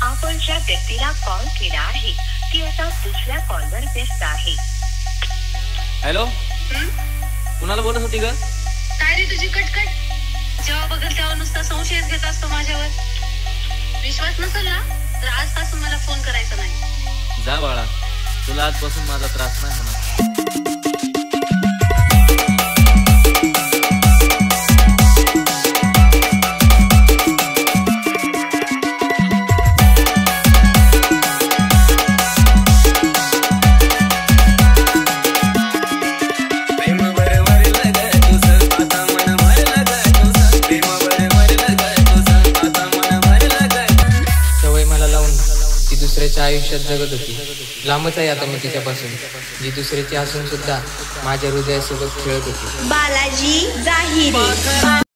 आपण ज्या व्यक्तीला कॉल केला आहे ती आता दुसऱ्या कॉलवर व्यस्त आहे. हॅलो, कुणाला बोलत होती ग? काय रे तुझी कटकट? जेव्हा बघल तेव्हा नुसता संशयच घेत असतो माझ्यावर. विश्वास नसेल ना तर आजपासून मला फोन करायचा नाही. जा बाळा, तुला आजपासून माझा त्रास नाही होणार. दुसऱ्याच्या आयुष्यात जगत होती. लांबच आहे आता मी तिच्यापासून, जी दुसऱ्याची असून सुद्धा माझ्या हृदयासोबत खेळत होती. बालाजी जाहिरी.